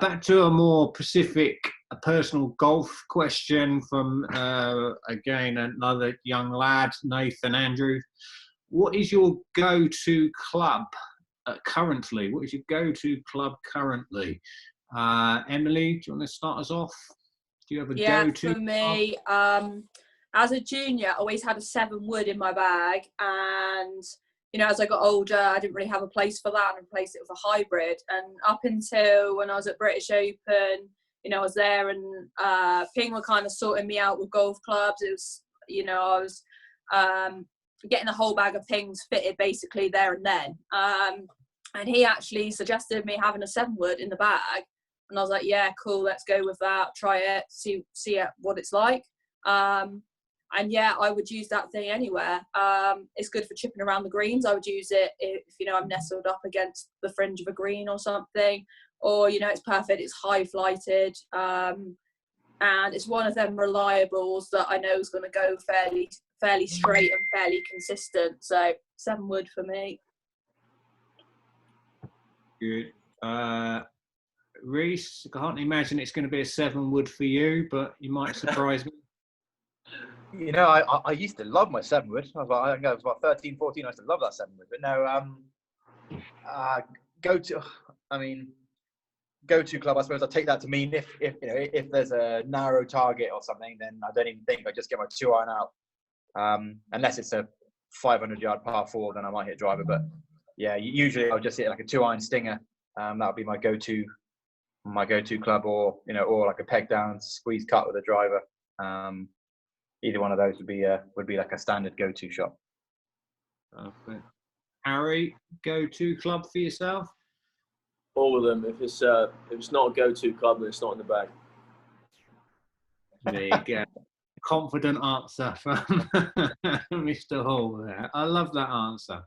back to a more specific, a personal golf question from, again, another young lad, Nathan Andrew. What is your go-to club currently? What is your go-to club currently? Emily, do you want to start us off? Do you have a go-to? For me, as a junior, I always had a 7-wood in my bag, and as I got older, I didn't really have a place for that, and I replaced it with a hybrid. And up until when I was at British Open, I was there, and Ping were kind of sorting me out with golf clubs. It was, I was getting a whole bag of Pings fitted basically there and then. And he actually suggested me having a 7-wood in the bag. And I was like, yeah, cool, let's go with that, try it, see what it's like. And yeah, I would use that thing anywhere. It's good for chipping around the greens. I would use it if I'm nestled up against the fringe of a green or something. Or, it's perfect, it's high flighted. And it's one of them reliables that I know is going to go fairly straight and fairly consistent. So 7-wood for me. Good. Rhys, I can't imagine it's going to be a 7-wood for you, but you might surprise me. I used to love my 7-wood. I was about 13, 14. I used to love that 7-wood. But no, go-to club, I suppose I'll take that to mean if there's a narrow target or something, then I don't even think I just get my 2-iron out. Unless it's a 500-yard par 4, then I might hit driver. But yeah, usually I'll just hit like a 2-iron stinger. That would be my go-to club, or like a peg down squeeze cut with a driver. Either one of those would be like a standard go-to shot. Perfect. Harry, go-to club for yourself? All of them. If it's not a go-to club, then it's not in the bag. There you go. Confident answer from Mr. Hall there. I love that answer.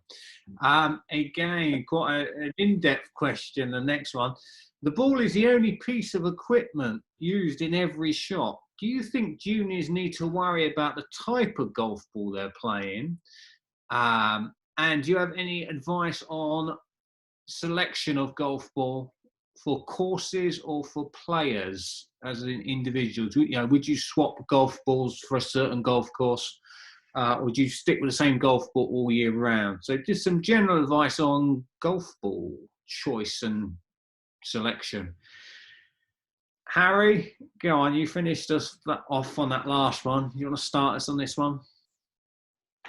Again, quite an in-depth question, the next one. The ball is the only piece of equipment used in every shot. Do you think juniors need to worry about the type of golf ball they're playing? And do you have any advice on selection of golf ball for courses or for players as an individual? Would you swap golf balls for a certain golf course? Or would you stick with the same golf ball all year round? So just some general advice on golf ball choice and selection. Harry, go on. You finished us off on that last one. You want to start us on this one?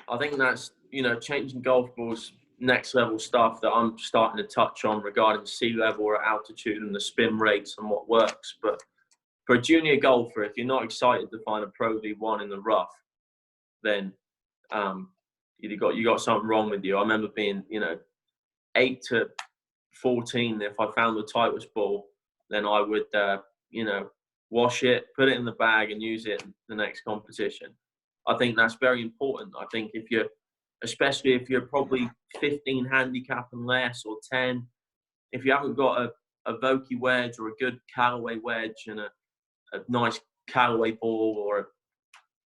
I think that's, changing golf balls, next level stuff that I'm starting to touch on regarding sea level or altitude and the spin rates and what works. But for a junior golfer, if you're not excited to find a Pro V1 in the rough, then you got something wrong with you. I remember being, 8 to 14. If I found the tightest ball, then I would, wash it, put it in the bag, and use it in the next competition. I think that's very important. I think especially if you're probably 15 handicap and less, or 10, if you haven't got a Vokey wedge or a good Callaway wedge and a nice Callaway ball, or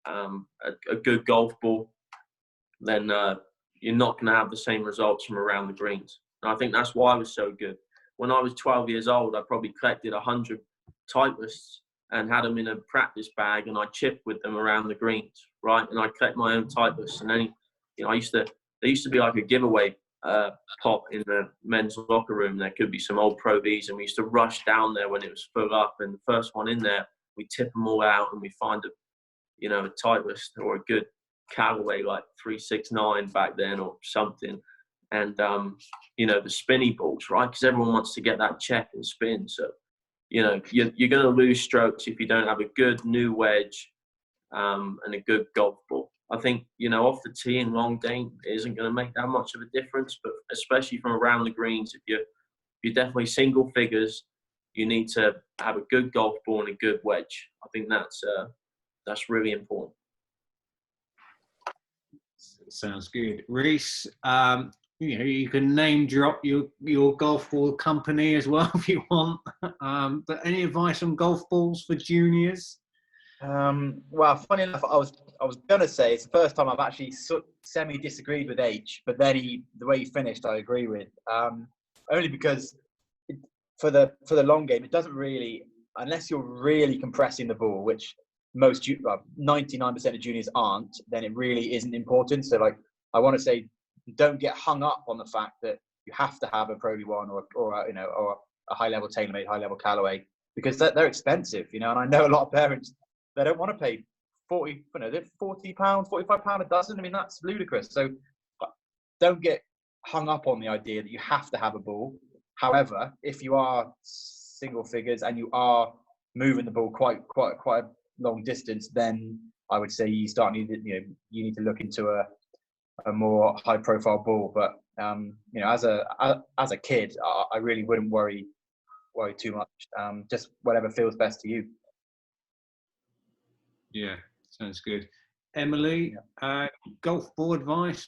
a good golf ball, then you're not going to have the same results from around the greens. And I think that's why I was so good. When I was 12 years old, I probably collected 100 Titleists and had them in a practice bag, and I chipped with them around the greens, right? And I collect my own Titleists, and then there used to be like a giveaway pot in the men's locker room. There could be some old Pro Vs, and we used to rush down there when it was full up, and the first one in there, we tip them all out, and we find a Titleist or a good Callaway like 369 back then or something. And, the spinny balls, right? Because everyone wants to get that check and spin. So, you're going to lose strokes if you don't have a good new wedge and a good golf ball. I think, off the tee and long game isn't going to make that much of a difference, but especially from around the greens, if you're definitely single figures, you need to have a good golf ball and a good wedge. I think that's really important. Sounds good. Rhys, you can name drop your golf ball company as well if you want. But any advice on golf balls for juniors? Well, funny enough, I was gonna say it's the first time I've actually semi disagreed with H, but then the way he finished, I agree with. Only because for the long game, it doesn't really, unless you're really compressing the ball, which most 99% of juniors aren't, then it really isn't important. So like, I want to say, don't get hung up on the fact that you have to have a Pro V1 or a high level TaylorMade, high level Callaway, because they're expensive, you know. And I know a lot of parents, they don't want to pay £40, £45 a dozen. I mean, that's ludicrous. So don't get hung up on the idea that you have to have a ball. However, if you are single figures and you are moving the ball quite a long distance, then I would say you need to look into a more high profile ball. But you know, as a kid, I really wouldn't worry too much. Just whatever feels best to you. Yeah, sounds good. Emily, golf ball advice?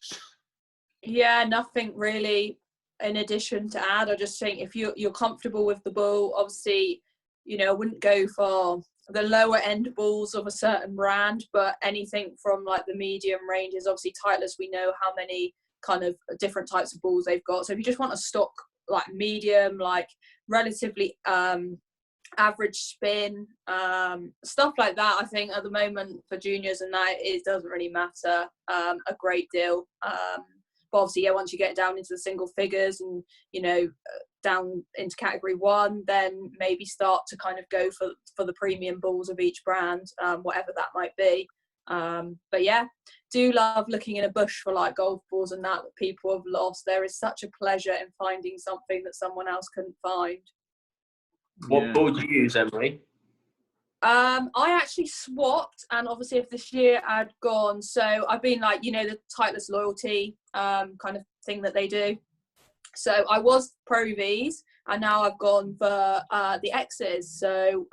Yeah, nothing really in addition to add. I just think if you're comfortable with the ball, obviously, you know, I wouldn't go for the lower end balls of a certain brand, but anything from like the medium ranges. Obviously Titleist, we know how many kind of different types of balls they've got. So if you just want a stock like medium, like relatively average spin, stuff like that, I think at the moment for juniors and that, it doesn't really matter a great deal. But obviously, yeah, once you get down into the single figures and, you know, down into category 1, then maybe start to kind of go for the premium balls of each brand, whatever that might be. But yeah, do love looking in a bush for like golf balls and that people have lost. There is such a pleasure in finding something that someone else couldn't find. What ball do you use, Emily? I actually swapped, and obviously if this year I'd gone, so I've been like, you know, the Titleist loyalty kind of thing that they do. So I was Pro Vs, and now I've gone for the X's. So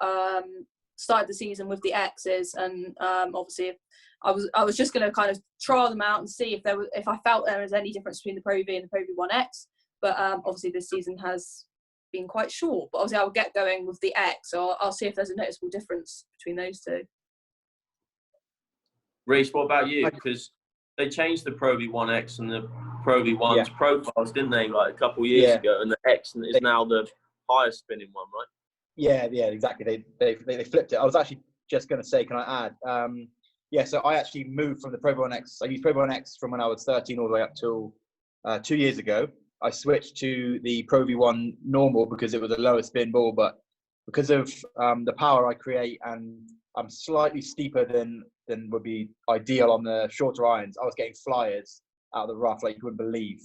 started the season with the X's, and obviously I was just going to kind of trial them out and see if I felt there was any difference between the Pro V and the Pro V1X. But obviously this season has been quite short, but obviously I'll get going with the X, so I'll see if there's a noticeable difference between those two. Rhys, what about you? Because they changed the Pro V1X and the Pro V1's profiles, didn't they, like a couple of years ago, and the X is now the highest spinning one, right? Yeah, exactly. They flipped it. I was actually just going to say, can I add? So I actually moved from the Pro V1X. I used Pro V1X from when I was 13 all the way up till 2 years ago. I switched to the Pro V1 normal because it was a lower spin ball, but because of the power I create, and I'm slightly steeper than would be ideal on the shorter irons, I was getting flyers out of the rough like you wouldn't believe,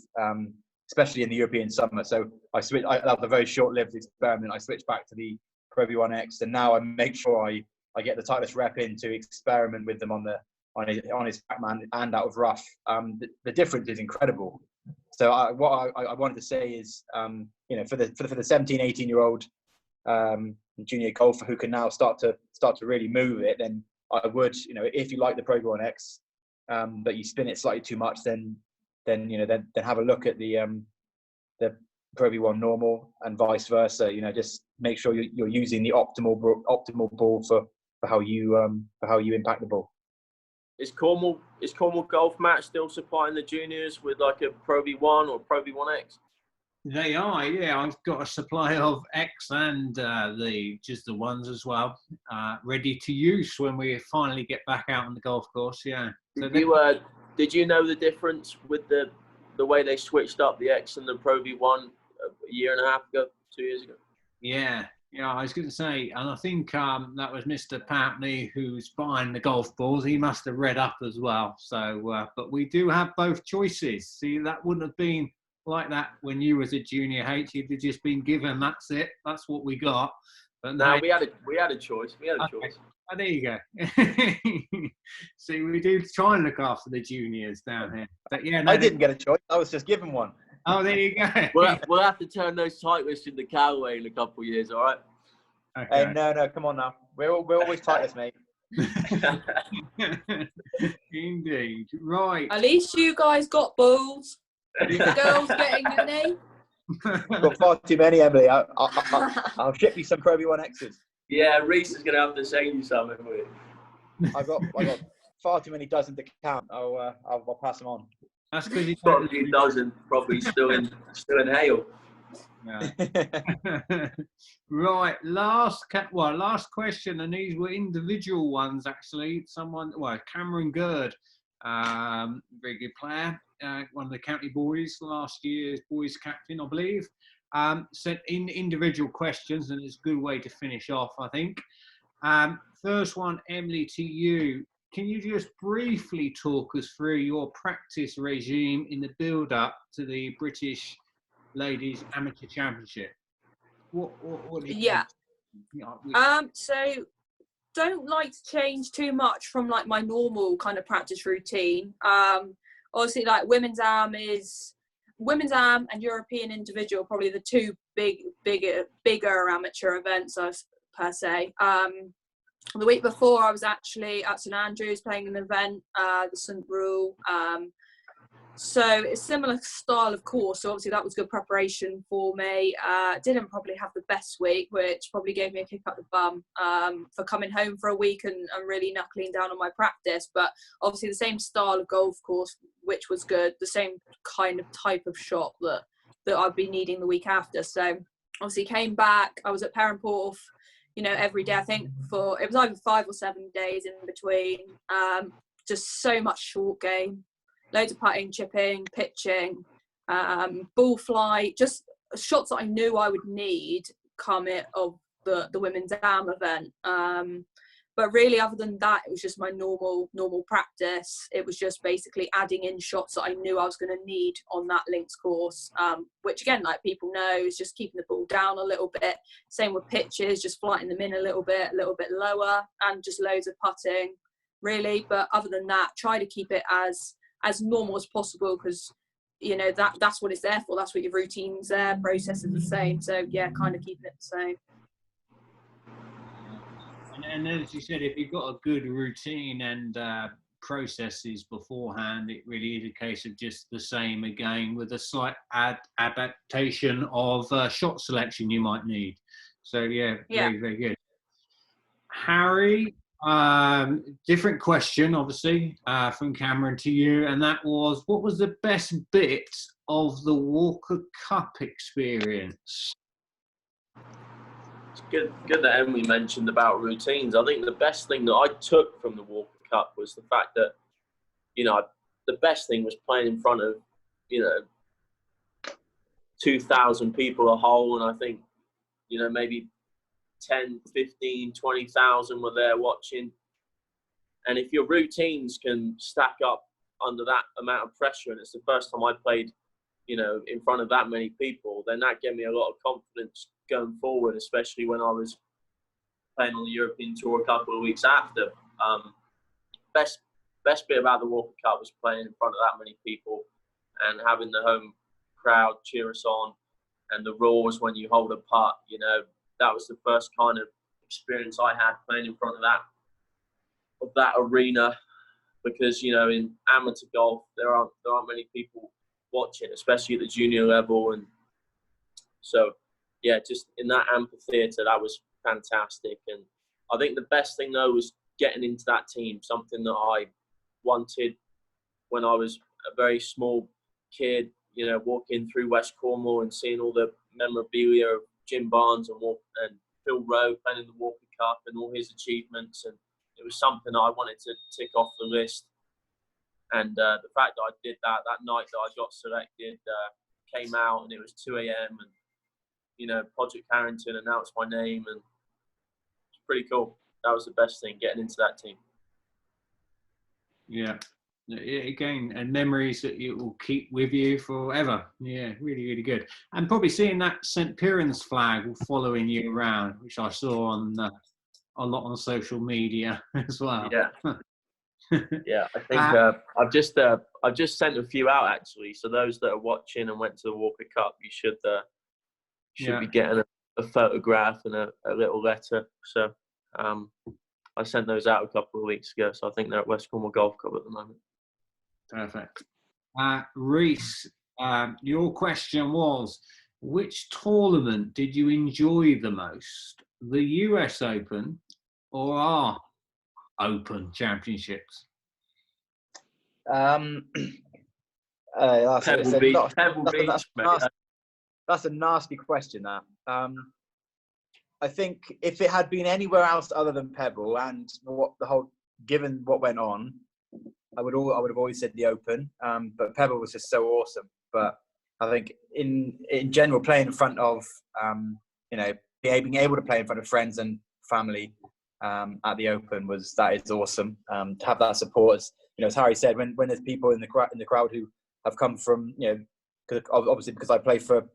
especially in the European summer. So I switched. I had a very short-lived experiment. I switched back to the Pro V1X, and now I make sure I get the Titleist rep in to experiment with them on his backman and out of rough. The difference is incredible. So what I wanted to say is, you know, for the 17, 18-year-old junior golfer who can now start to really move it, then I would, you know, if you like the Pro V1X, but you spin it slightly too much, then have a look at the Pro V1 normal and vice versa. You know, just make sure you're using the optimal ball for how you impact the ball. Is Cornwall Golf Match still supplying the juniors with like a Pro V1 or Pro V1X? They are, yeah. I've got a supply of X and the ones as well, ready to use when we finally get back out on the golf course. Yeah. So did you know the difference with the way they switched up the X and the Pro V1 a year and a half ago, 2 years ago? Yeah, I was going to say, and I think that was Mr. Pountney who's buying the golf balls. He must have read up as well. So, but we do have both choices. See, that wouldn't have been like that when you was a junior H. You'd have just been given, that's it, that's what we got. But no, we had a choice. We had a choice. Oh, there you go. See, we do try and look after the juniors down here. But yeah, no, I didn't get a choice. I was just given one. Oh, there you go. We'll have to turn those Titleists into Callaway in a couple of years, all right? Okay. Hey, no, come on now. We're always Titleists, mate. Indeed. Right. At least you guys got balls. The girls getting any? Got far too many, Emily. I'll ship you some Pro V1Xs. Yeah, Rhys is going to have to send you some, haven't we? I got far too many dozen to count. I'll pass them on. That's because he probably doesn't. Probably still in hail. Yeah. Right, last question, and these were individual ones actually. Cameron Gerd, very good player, one of the county boys, last year's boys captain, I believe. Sent in individual questions, and it's a good way to finish off, I think. First one, Emily, to you. Can you just briefly talk us through your practice regime in the build-up to the British Ladies Amateur Championship? What do you think? So don't like to change too much from like my normal kind of practice routine. Obviously, like women's am and European individual, probably the two bigger amateur events per se. The week before, I was actually at St Andrews playing an event, the St Rule. So it's similar style of course. So obviously that was good preparation for me. Didn't probably have the best week, which probably gave me a kick up the bum for coming home for a week and really knuckling down on my practice. But obviously the same style of golf course, which was good. The same kind of type of shot that I'd be needing the week after. So obviously came back. I was at Perranporth, every day. I think it was either 5 or 7 days in between. Just so much short game. Loads of putting, chipping, pitching, ball flight, just shots that I knew I would need come it of the women's am event. But really, other than that, it was just my normal practice. It was just basically adding in shots that I knew I was going to need on that links course, which again, like people know, is just keeping the ball down a little bit. Same with pitches, just flighting them in a little bit lower, and just loads of putting, really. But other than that, try to keep it as normal as possible, because that's what it's there for. That's what your routine's there, process is the same. So yeah, kind of keeping it the same. And as you said, if you've got a good routine and processes beforehand, it really is a case of just the same again, with a slight adaptation of shot selection you might need. So yeah, very, very good. Harry, different question, obviously, from Cameron to you, and that was, what was the best bit of the Walker Cup experience? It's good that Emily mentioned about routines. I think the best thing that I took from the Walker Cup was the fact that, the best thing was playing in front of, 2,000 people a hole, and I think, maybe 10, 15, 20,000 were there watching. And if your routines can stack up under that amount of pressure, and it's the first time I played, in front of that many people, then that gave me a lot of confidence going forward, especially when I was playing on the European Tour a couple of weeks after. Best bit about the Walker Cup was playing in front of that many people and having the home crowd cheer us on, and the roars when you hold a putt. That was the first kind of experience I had playing in front of that arena, because in amateur golf there aren't many people watching, especially at the junior level. And so yeah, just in that amphitheatre, that was fantastic. And I think the best thing though was getting into that team, something that I wanted when I was a very small kid, walking through West Cornwall and seeing all the memorabilia of Jim Barnes and Phil Rowe playing in the Walker Cup and all his achievements. And it was something I wanted to tick off the list. And the fact that I did that night that I got selected, came out and it was 2 a.m. and, Project Harrington announced my name, and it's pretty cool. That was the best thing, getting into that team. Yeah. Again, and memories that you will keep with you forever. Yeah, really, really good. And probably seeing that St Piran's flag following you around, which I saw on a lot on social media as well. Yeah. Yeah, I think I've just sent a few out actually. So those that are watching and went to the Walker Cup, you should be getting a photograph and a little letter. So I sent those out a couple of weeks ago. So I think they're at West Cornwall Golf Club at the moment. Perfect. Rhys, your question was, which tournament did you enjoy the most? The US Open or our Open Championships? Pebble Beach. that's a nasty question. That I think if it had been anywhere else other than Pebble, and given what went on, I would have always said the Open. But Pebble was just so awesome. But I think in general, playing in front of being able to play in front of friends and family at the Open that is awesome. To have that support, as Harry said, when there's people in the crowd who have come from, obviously because I play for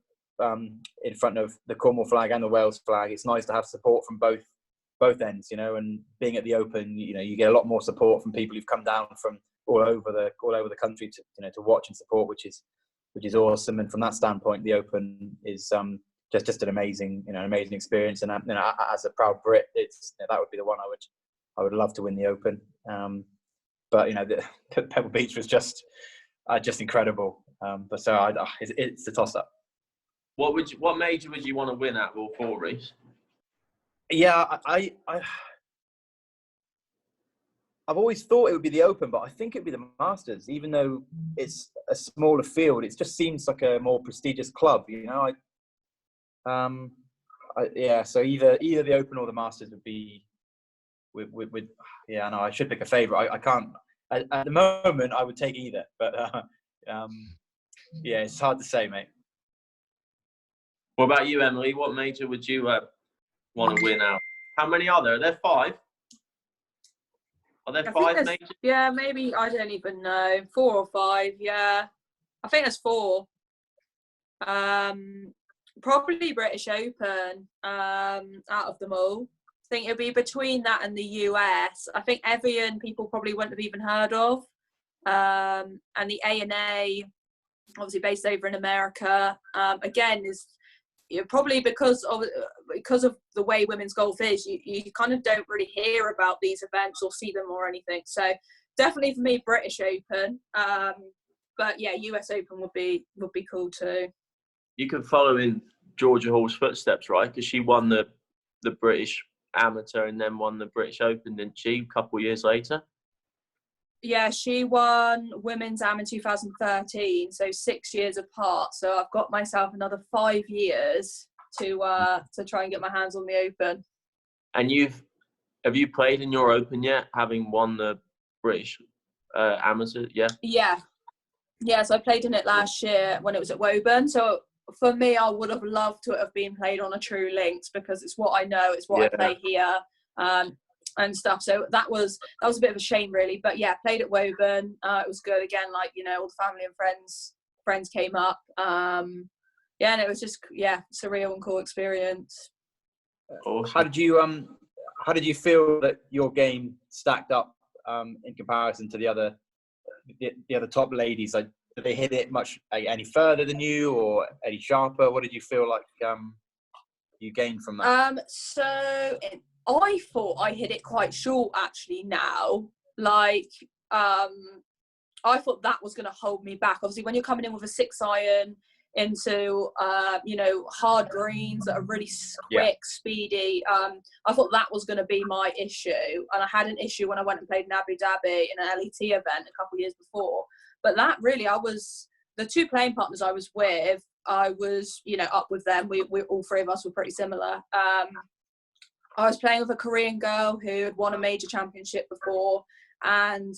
in front of the Cornwall flag and the Wales flag, it's nice to have support from both ends, and being at the Open, you get a lot more support from people who've come down from all over the country to watch and support, which is awesome. And from that standpoint, the Open is just an amazing experience. And as a proud Brit, that would be the one I would love to win the Open. But the Pebble Beach was just incredible. But so it's a toss up. What major would you want to win at all four, Rhys? Yeah, I've always thought it would be the Open, but I think it'd be the Masters, even though it's a smaller field. It just seems like a more prestigious club, So either the Open or the Masters would be with I should pick a favourite. I can't at the moment. I would take either, but it's hard to say, mate. What about you, Emily? What major would you want to win out? How many are there? Are there 5? Are there 5 majors? Yeah, maybe, I don't even know. 4 or 5, yeah. I think there's 4. Probably British Open out of them all. I think it'll be between that and the US. I think Evian people probably wouldn't have even heard of. And the A&A, obviously based over in America, again, is probably because of the way women's golf is, you kind of don't really hear about these events or see them or anything. So definitely for me, British Open. But yeah, US Open would be cool too. You can follow in Georgia Hall's footsteps, right? Because she won the British Amateur and then won the British Open, didn't she? A couple of years later. Yeah, she won Women's Am in 2013, so 6 years apart. So I've got myself another 5 years to try and get my hands on the Open. And have you played in your Open yet, having won the British Amateur? Yeah. Yeah, so I played in it last year when it was at Woburn. So for me, I would have loved to have been played on a true links because it's what I know, it's what I play here. And stuff, so that was a bit of a shame, really. But yeah, played at Woburn. It was good again. All the family and friends came up. And it was just surreal and cool experience. Awesome. How did you feel that your game stacked up in comparison to the other top ladies? Did they hit it much any further than you, or any sharper? What did you feel like you gained from that? I thought I hit it quite short actually now. I thought that was going to hold me back. Obviously, when you're coming in with a 6-iron into, hard greens that are really quick, speedy, I thought that was going to be my issue. And I had an issue when I went and played in Abu Dhabi in an LET event a couple of years before. But that really, the 2 playing partners I was with, I was, up with them. We all 3 of us were pretty similar. I was playing with a Korean girl who had won a major championship before, and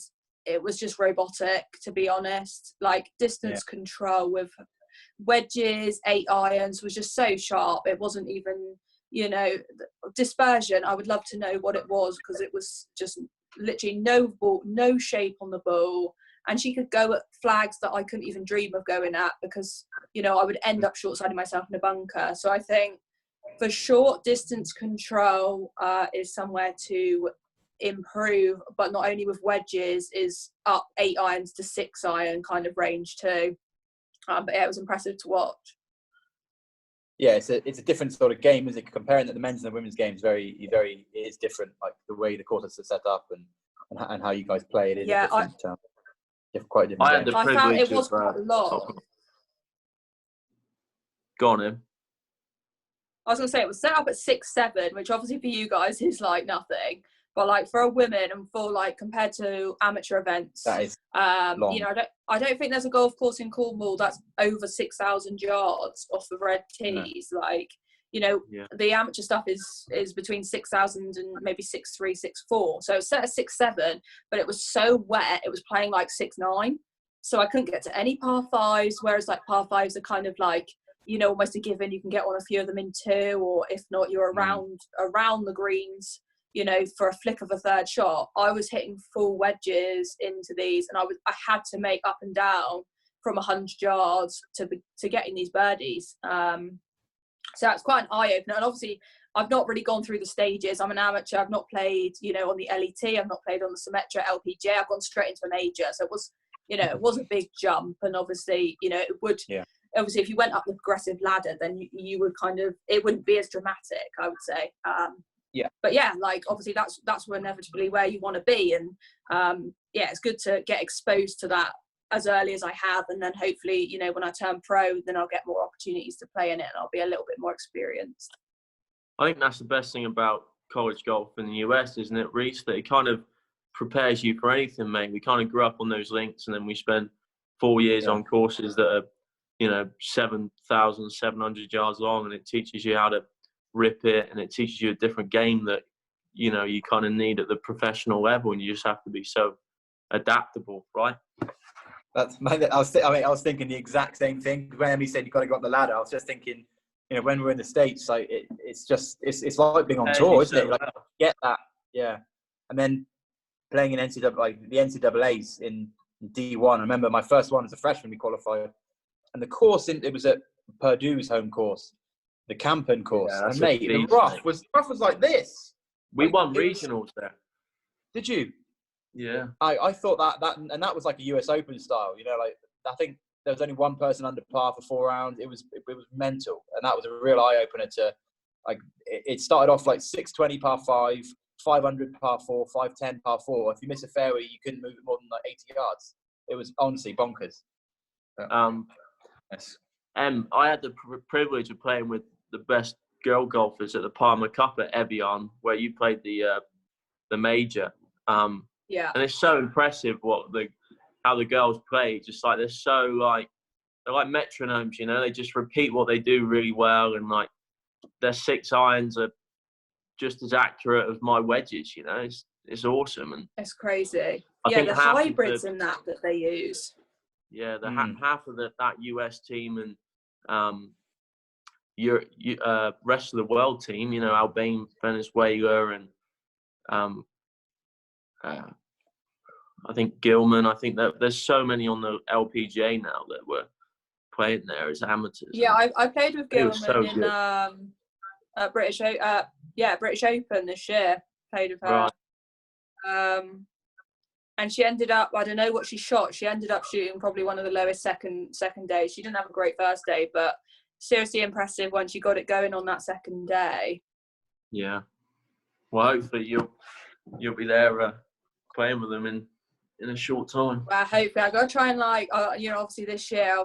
it was just robotic, to be honest. Distance control with wedges, 8-irons was just so sharp. It wasn't even, dispersion. I would love to know what it was, because it was just literally no ball, no shape on the ball. And she could go at flags that I couldn't even dream of going at, because, I would end up short-siding myself in a bunker. So I think for short distance control is somewhere to improve, but not only with wedges, is up 8-irons to 6-iron kind of range too. But yeah, it was impressive to watch. Yeah, it's a different sort of game, isn't it? Comparing the men's and the women's games, it is different. Like the way the courses are set up and how you guys play it is quite different. I had the privilege. I found it was quite a lot. Go on, Em. I was going to say, it was set up at 6-7, which obviously for you guys is like nothing. But like for a woman and for like compared to amateur events, That is long. you know, I don't think there's a golf course in Cornwall that's over 6,000 yards off of red tees. No. Like, you know, the amateur stuff is between 6,000 and maybe 6.3, 6.4. So it's set at 6.7, but it was so wet, it was playing like 6.9. So I couldn't get to any par fives, whereas like par fives are kind of like, you know, almost a given. You can get on a few of them in two, or if not, you're around the greens, you know, for a flick of a third shot. I was hitting full wedges into these, and I had to make up and down from 100 yards to getting these birdies. So that's quite an eye-opener. And obviously, I've not really gone through the stages. I'm an amateur. I've not played, you know, on the LET. I've not played on the Symetra LPGA. I've gone straight into a major. So it was, you know, it was a big jump. And obviously, you know, it would, obviously, if you went up the progressive ladder, then you would kind of, it wouldn't be as dramatic, I would say. But yeah, like obviously that's inevitably where you want to be. And yeah, it's good to get exposed to that as early as I have, and then hopefully, you know, when I turn pro, then I'll get more opportunities to play in it, and I'll be a little bit more experienced. I think that's the best thing about college golf in the US, isn't it, Rhys? That it kind of prepares you for anything, mate. We kind of grew up on those links, and then we spend 4 years on courses that are, you know, 7,700 yards long, and it teaches you how to rip it, and it teaches you a different game that, you know, you kind of need at the professional level, and you just have to be so adaptable, right? I was thinking the exact same thing. When Emily said you've got to go up the ladder, I was just thinking, you know, when we're in the States, like it's like being on tour, isn't it? Like get that, and then playing in NCAA, like the NCAAs in D1. I remember my first one as a freshman, we qualified, and the course it was at Purdue's home course, the Campen course, and mate, the rough was like this. We won regionals there. Did you? Yeah, I thought that was like a US Open style, you know, like I think there was only one person under par for 4 rounds. It was mental, and that was a real eye opener to, like, it started off like 620 par 5, 500 par 4, 510 par 4. If you miss a fairway, you couldn't move it more than like 80 yards. It was honestly bonkers. I had the privilege of playing with the best girl golfers at the Palmer Cup at Evian, where you played the major. And it's so impressive how the girls play. Just like they're like metronomes, you know. They just repeat what they do really well, and like their 6 irons are just as accurate as my wedges. You know, it's awesome, and it's crazy. The hybrids and that they use. Yeah, half of that US team and rest of the world team. You know, Albania, Venezuela, and I think Gilman. I think that there's so many on the LPGA now that were playing there as amateurs. Yeah, I played with Gilman in British Open this year. Played with her. Right. And she ended up, I don't know what she shot. She ended up shooting probably one of the lowest second days. She didn't have a great first day, but seriously impressive when she got it going on that second day. Yeah. Well, hopefully you'll be there playing with them in a short time. Well, hopefully. I've got to try and you know, obviously this year,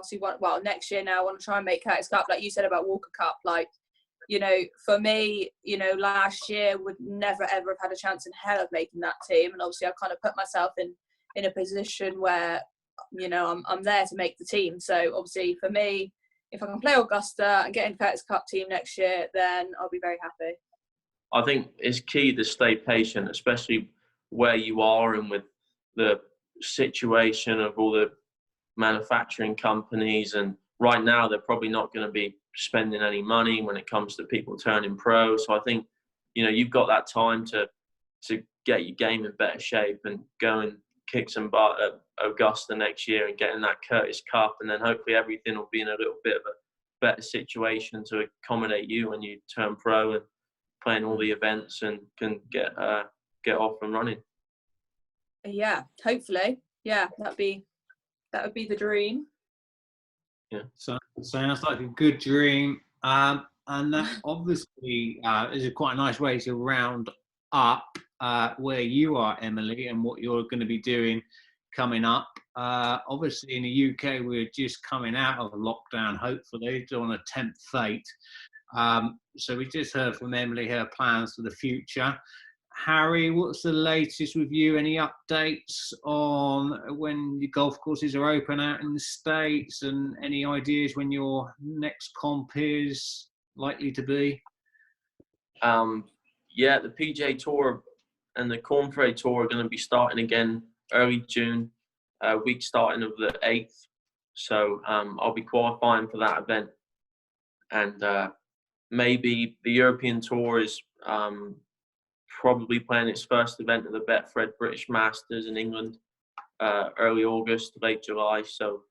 next year now, I want to try and make Curtis Cup, like you said about Walker Cup. Like, you know, for me, you know, last year would never ever have had a chance in hell of making that team, and obviously I've kind of put myself in a position where, you know, I'm there to make the team. So obviously for me, if I can play Augusta and get in Curtis Cup team next year, then I'll be very happy. I think it's key to stay patient, especially where you are and with the situation of all the manufacturing companies. And right now, they're probably not going to be spending any money when it comes to people turning pro. So I think, you know, you've got that time to get your game in better shape and go and kick some butt at Augusta next year and get in that Curtis Cup. And then hopefully everything will be in a little bit of a better situation to accommodate you when you turn pro and playing all the events and can get off and running. Yeah, hopefully. Yeah, that would be the dream. Yeah, so sounds like a good dream. And that obviously is quite a nice way to round up where you are, Emily, and what you're going to be doing coming up. Obviously, in the UK, we're just coming out of a lockdown, hopefully, on a 10th fate. So we just heard from Emily her plans for the future. Harry, what's the latest with you? Any updates on when the golf courses are open out in the States, and any ideas when your next comp is likely to be? Yeah, the PGA Tour and the Corn Ferry Tour are going to be starting again early June, week starting of the 8th. So I'll be qualifying for that event. And maybe the European Tour is probably playing its first event at the Betfred British Masters in England, early August, late July. So,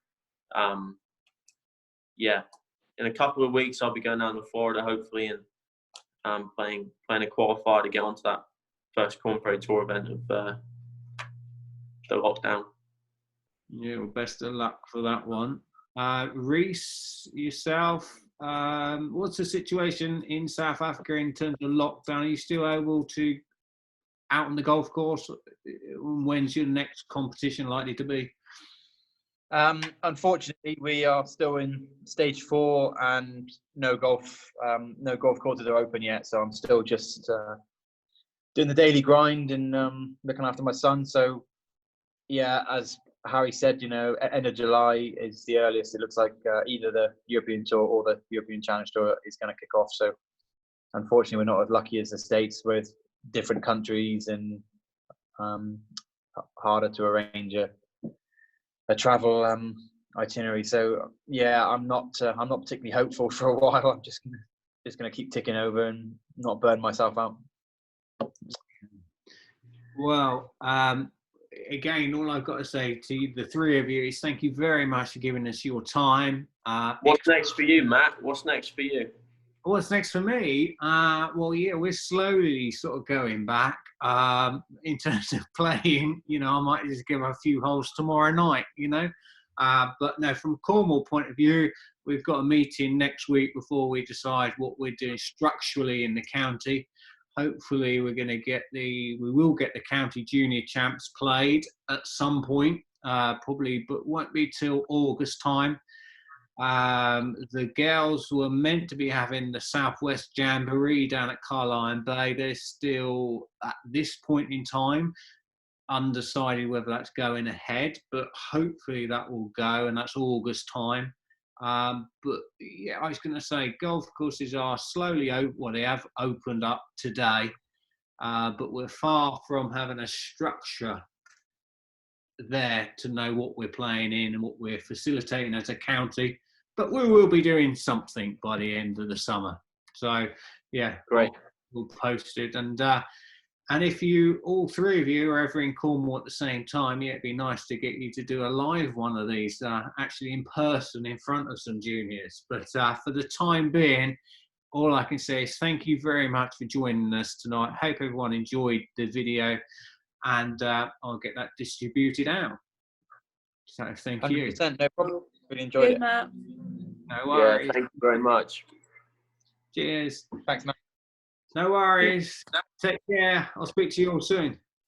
yeah, in a couple of weeks, I'll be going down to Florida, hopefully, and playing a qualifier to get onto that first Corn Ferry Tour event of the lockdown. Yeah, well, best of luck for that one. Rhys, yourself, what's the situation in South Africa in terms of lockdown? Are you still able to out on the golf course? When's your next competition likely to be? Unfortunately, we are still in stage 4 and no golf courses are open yet. So I'm still just doing the daily grind and looking after my son. So yeah, as Harry said, end of July is the earliest. It looks like either the European Tour or the European Challenge Tour is going to kick off. So unfortunately, we're not as lucky as the States with different countries and harder to arrange a travel itinerary. So yeah, I'm not particularly hopeful for a while. I'm just gonna keep ticking over and not burn myself out. Well, again, all I've got to say to the three of you is thank you very much for giving us your time. What's next for you, Matt? What's next for you? What's next for me? Well, yeah, we're slowly sort of going back in terms of playing. I might just give a few holes tomorrow night, But no, from Cornwall point of view, we've got a meeting next week before we decide what we're doing structurally in the county. Hopefully, we will get the county junior champs played at some point, probably, but won't be till August time. The girls were meant to be having the Southwest Jamboree down at Carlisle Bay. They're still, at this point in time, undecided whether that's going ahead, but hopefully that will go, and that's August time. But yeah, I was going to say golf courses are slowly open. Well, they have opened up today, but we're far from having a structure there to know what we're playing in and what we're facilitating as a county. But we will be doing something by the end of the summer. So yeah, great. We'll post it, and if all three of you are ever in Cornwall at the same time, yeah, it'd be nice to get you to do a live one of these, actually in person in front of some juniors. But for the time being, all I can say is thank you very much for joining us tonight. Hope everyone enjoyed the video, and I'll get that distributed out. So thank 100%, you. No problem. Really enjoyed it. Matt. No worries. Yeah, thank you very much. Cheers. Thanks, Matt. No worries. Take care. I'll speak to you all soon.